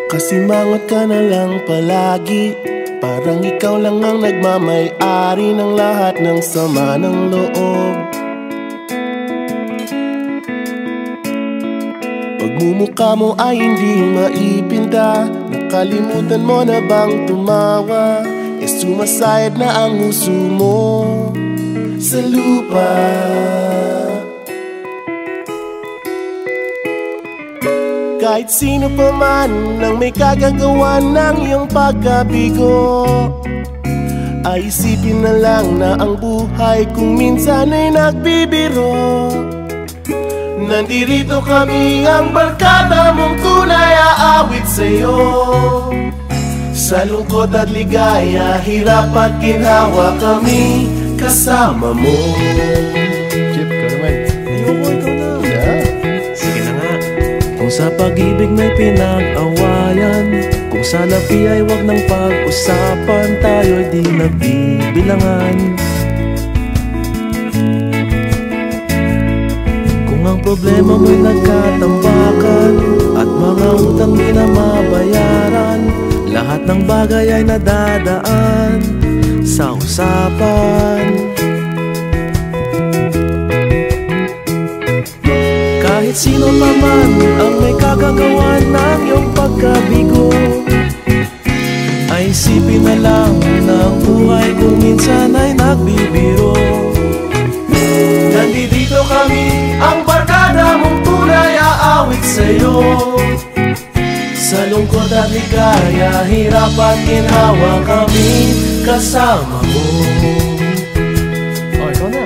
Kasimangot ka na lang palagi, parang ikaw lang ang nagmamay-ari ng lahat ng sama ng loob. Pagmumukha mo ay hindi maipinta, nakalimutan mo na bang tumawa? E sumasayad na ang uso mo sa lupa. Kahit sino pa man ang may kagagawa ng iyong pagkabigo, ay isipin na lang na ang buhay kung minsan ay nagbibiro. Nandirito kami, ang barkada mong tunay aawit sa'yo. Sa lungkot at ligaya, hirap at ginhawa, kami kasama mo. Chip, ka naman. Ayoko, ikaw na. Sige na nga. Kung sa pag-ibig may pinag-awayan, kung sa labi ay wag nang pag-usapan, tayo'y di nagbibilangan. Kung ang problema mo'y nagkatambakan at mga utang di na mabayaran, lahat ng bagay ay nadadaan sa usapan. Kahit sino pa man ang may kagagawa ng iyong pagkabigo, ay isipin na lang na ang buhay kung minsan ay nagbibiro. Nandito kami, ang barkada mong tunay aawit sa'yo. Sa lungkot at ligaya, hirap at ginhawa, kami kasama mo. Oh, ikaw na.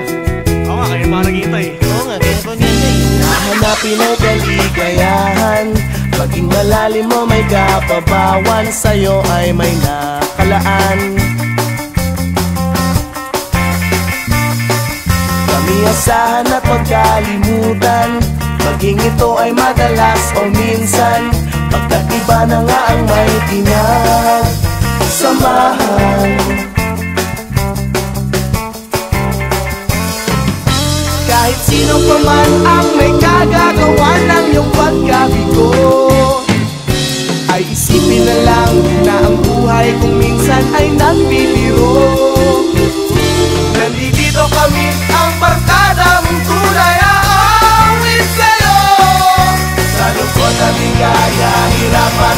Oo nga, kaya pa naghihintay. Oo nga, kaya pa naghihintay. Nahanapin ang kaligayahan, paging malalim mo may kapabawan, sa'yo ay may nakalaan. Kami asahan at magkalimutan, maging ito ay madalas o minsan, pagkat iba na nga ang may pinagsamahan. Kahit sino pa man ang may kagagawa ng iyong pagkabigo, ay isipin na lang na ang buhay kung minsan ay nagbibiro. Nandito kami, ang barkada mong tunay aawit sa'yo. Sa lungkot at ligaya, hirap at